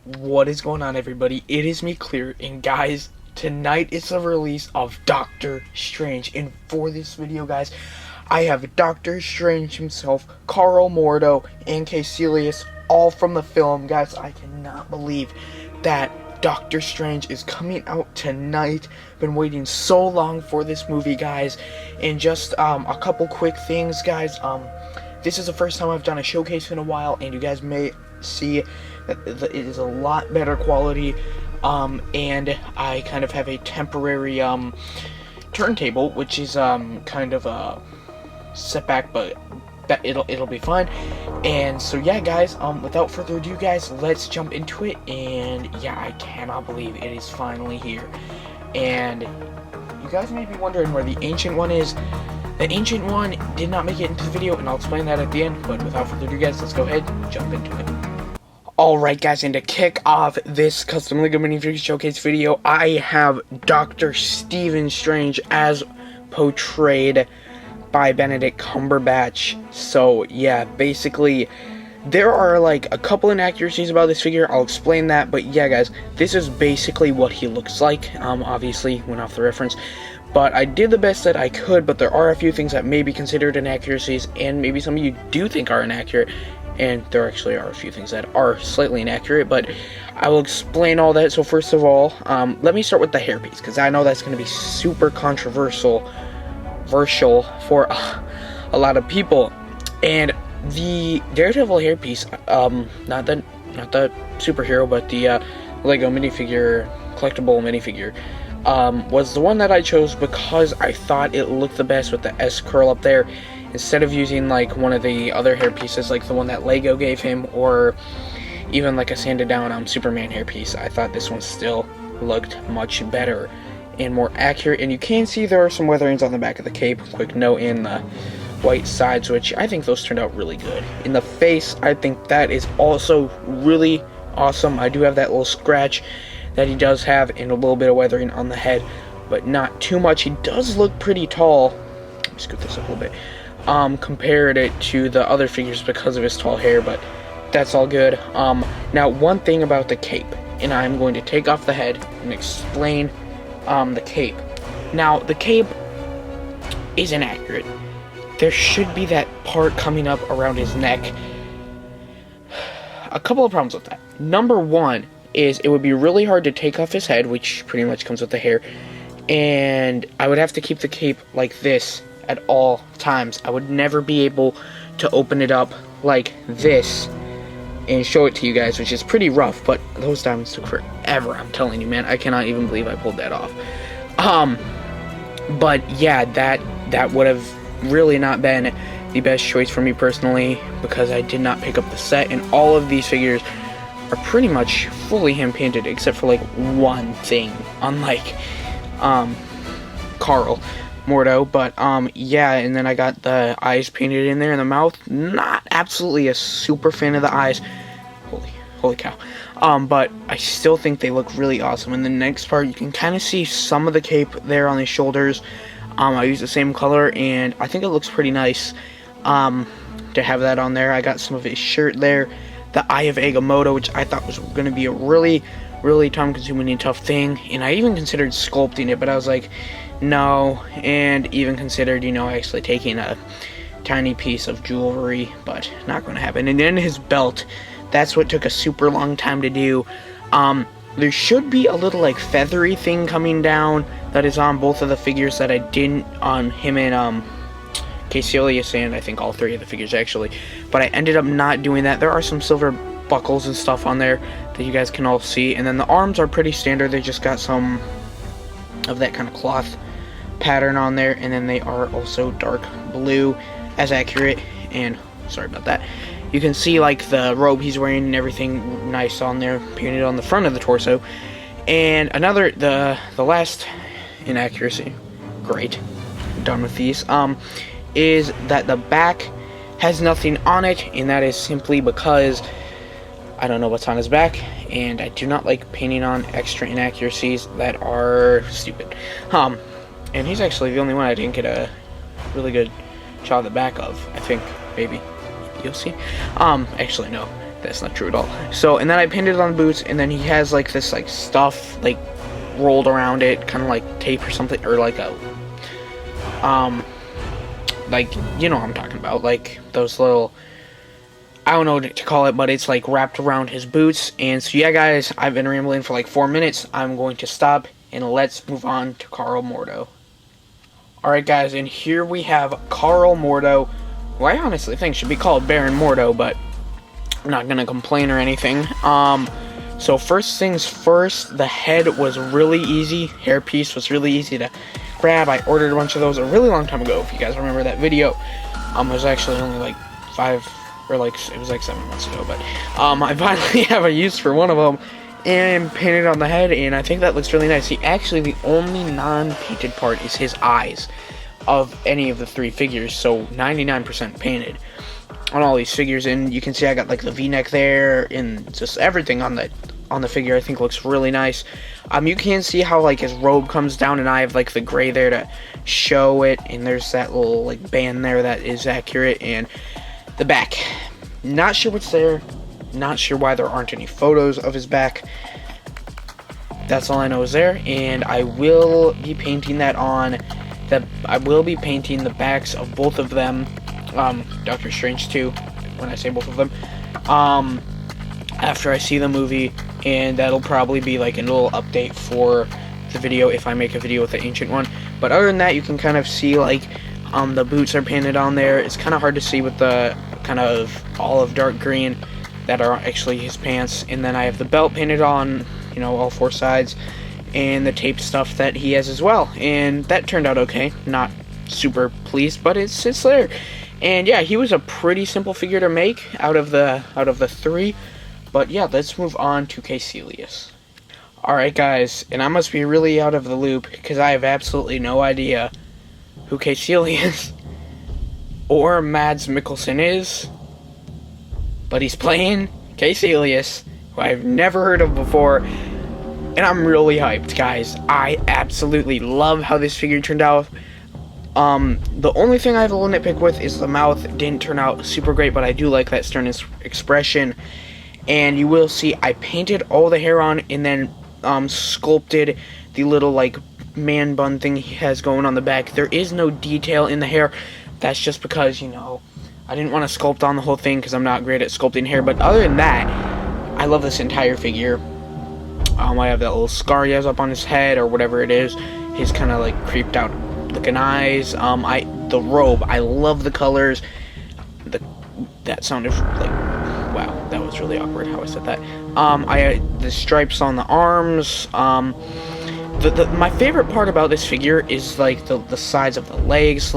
What is going on, everybody? It is me, Clear, and guys, tonight is the release of Doctor Strange, and for this video, guys, I have Doctor Strange himself, Carl Mordo, and Caecilius, all from the film. Guys, I cannot believe that Doctor Strange is coming out tonight. Been waiting so long for this movie, guys. And just a couple quick things, guys. This is the first time I've done a showcase in a while, and you guys may see that it is a lot better quality, and I kind of have a temporary turntable, which is kind of a setback, but it'll be fine. And so yeah, guys, without further ado, guys, let's jump into it. And yeah, I cannot believe it is finally here. And you guys may be wondering where the ancient one is. The ancient one did not make it into the video, and I'll explain that at the end. But without further ado, guys, let's go ahead and jump into it. Alright, guys, and to kick off this custom LEGO Minifigures showcase video, I have Dr. Stephen Strange as portrayed by Benedict Cumberbatch. So yeah, basically there are like a couple inaccuracies about this figure. I'll explain that, but yeah, guys, this is basically what he looks like. Obviously went off the reference, but I did the best that I could. But there are a few things that may be considered inaccuracies, and maybe some of you do think are inaccurate, and there actually are a few things that are slightly inaccurate, but I will explain all that. So first of all, let me start with the hairpiece, because I know that's going to be super controversial for a lot of people. And the Daredevil hairpiece, not the superhero, but the LEGO minifigure, collectible minifigure, was the one that I chose because I thought it looked the best with the S curl up there, instead of using like one of the other hair pieces, like the one that LEGO gave him, or even like a sanded down Superman hairpiece. I thought this one still looked much better and more accurate. And you can see there are some weatherings on the back of the cape, quick note, in the white sides, which I think those turned out really good. In the face, I think that is also really awesome. I do have that little scratch that he does have, and a little bit of weathering on the head, but not too much. He does look pretty tall. Let me scoot this up a little bit. Compared it to the other figures because of his tall hair, but that's all good. Now, one thing about the cape, and I'm going to take off the head and explain the cape. Now, the cape is inaccurate. There should be that part coming up around his neck. A couple of problems with that. Number one is it would be really hard to take off his head, which pretty much comes with the hair, and I would have to keep the cape like this at all times. I would never be able to open it up like this and show it to you guys, which is pretty rough, but those diamonds took forever. I'm telling you, man, I cannot even believe I pulled that off. But yeah, that would have really not been the best choice for me personally, because I did not pick up the set, and all of these figures are pretty much fully hand painted except for like one thing, unlike Carl Mordo. But yeah, and then I got the eyes painted in there, and the mouth. Not absolutely a super fan of the eyes. Holy cow. But I still think they look really awesome. In the next part, you can kind of see some of the cape there on his shoulders. I used the same color, and I think it looks pretty nice to have that on there. I got some of his shirt there, the Eye of Agamotto, which I thought was going to be a really time-consuming and tough thing, and I even considered sculpting it, but I was like, no, and even considered, actually taking a tiny piece of jewelry, but not going to happen. And then his belt, that's what took a super long time to do. There should be a little like feathery thing coming down that is on both of the figures that I didn't on him and Caecilius, and I think all three of the figures actually, but I ended up not doing that. There are some silver buckles and stuff on there that you guys can all see, and then the arms are pretty standard. They just got some of that kind of cloth pattern on there, and then they are also dark blue, as accurate. And sorry about that, you can see like the robe he's wearing and everything nice on there, painted on the front of the torso. And another, the last inaccuracy, great, I'm done with these, is that the back has nothing on it, and that is simply because I don't know what's on his back, and I do not like painting on extra inaccuracies that are stupid. And he's actually the only one I didn't get a really good shot of the back of, I think, maybe. You'll see. Actually, no. That's not true at all. So, and then I pinned it on the boots, and then he has like this like stuff like rolled around it, kind of like tape or something, or like a like, you know what I'm talking about, like those little, I don't know what to call it, but it's like wrapped around his boots. And so yeah guys, I've been rambling for like 4 minutes. I'm going to stop and let's move on to Carl Mordo. Alright guys, and here we have Carl Mordo, who I honestly think should be called Baron Mordo, but I'm not gonna complain or anything. So first things first, the head was really easy. Hairpiece was really easy to grab. I ordered a bunch of those a really long time ago, if you guys remember that video. It was actually only like 5 or like, it was like 7 months ago, but I finally have a use for one of them and painted on the head, and I think that looks really nice. See, actually the only non-painted part is his eyes of any of the 3 figures, so 99% painted on all these figures. And you can see I got like the V-neck there, and just everything on the figure I think looks really nice. You can see how like his robe comes down, and I have like the gray there to show it, and there's that little like band there that is accurate. And the back, not sure what's there, not sure why there aren't any photos of his back. That's all I know is there, and I will be painting that on. I will be painting the backs of both of them, Doctor Strange too, when I say both of them, after I see the movie, and that'll probably be like a little update for the video if I make a video with the ancient one. But other than that, you can kind of see like the boots are painted on there. It's kind of hard to see with the kind of olive dark green that are actually his pants. And then I have the belt painted on, you know, all 4 sides, and the tape stuff that he has as well. And that turned out okay. Not super pleased, but it's there. And yeah, he was a pretty simple figure to make out of the 3. But yeah, let's move on to Caecilius. Alright guys, and I must be really out of the loop because I have absolutely no idea who Caecilius or Mads Mikkelsen is, but he's playing Caecilius, who I've never heard of before, and I'm really hyped, guys. I absolutely love how this figure turned out. The only thing I have a little nitpick with is the mouth didn't turn out super great, but I do like that stern expression. And you will see I painted all the hair on, and then sculpted the little like man bun thing he has going on the back. There is no detail in the hair. That's just because, you know, I didn't want to sculpt on the whole thing because I'm not great at sculpting hair. But other than that, I love this entire figure. I have that little scar he has up on his head, or whatever it is. His kind of like creeped out looking eyes. The robe, I love the colors. That sounded like, wow, that was really awkward how I said that. The stripes on the arms. My favorite part about this figure is like the sides of the legs.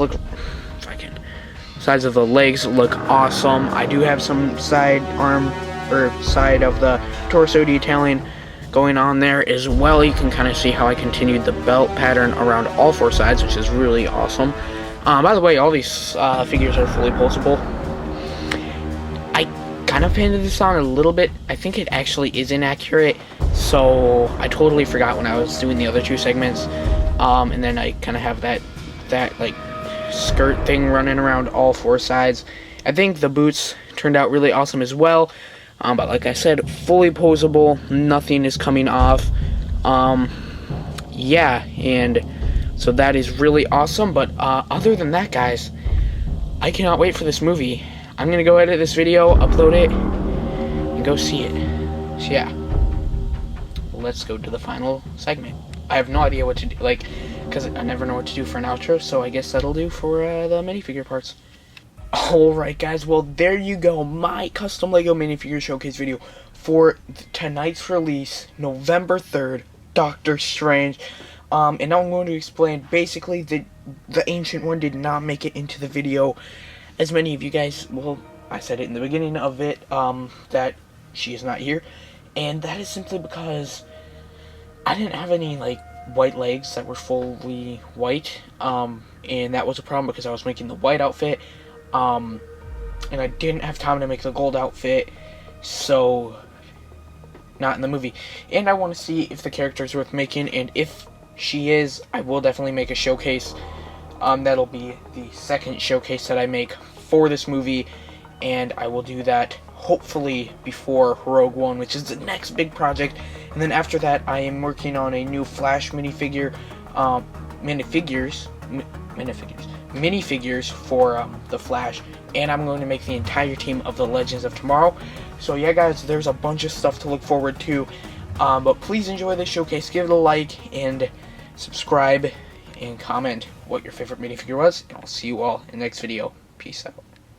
Sides of the legs look awesome. I do have some side of the torso detailing going on there as well. You can kind of see how I continued the belt pattern around all 4 sides, which is really awesome. By the way, all these figures are fully pulsable. I kind of painted this on a little bit. I think it actually is inaccurate, so I totally forgot when I was doing the other 2 segments. And then I kind of have that like skirt thing running around all 4 sides. I think the boots turned out really awesome as well. But like I said, fully posable, nothing is coming off. Yeah, and so that is really awesome. But other than that, guys, I cannot wait for this movie. I'm gonna go edit this video, upload it, and go see it. So yeah, let's go to the final segment. I have no idea what to do, like, because I never know what to do for an outro, so I guess that'll do for the minifigure parts. Alright guys, well there you go, my custom LEGO minifigure showcase video for tonight's release, November 3rd, Doctor Strange. And now I'm going to explain, basically, the ancient one did not make it into the video. As many of you guys, well, I said it in the beginning of it, that she is not here. And that is simply because I didn't have any, like, white legs that were fully white. And that was a problem because I was making the white outfit. And I didn't have time to make the gold outfit, so not in the movie. And I want to see if the character is worth making, and if she is, I will definitely make a showcase. That'll be the second showcase that I make for this movie, and I will do that hopefully before Rogue One, which is the next big project. And then after that, I am working on a new Flash minifigures for the Flash, and I'm going to make the entire team of the Legends of Tomorrow. So yeah, guys, there's a bunch of stuff to look forward to. But please enjoy this showcase. Give it a like and subscribe and comment what your favorite minifigure was. And I'll see you all in the next video. Peace out.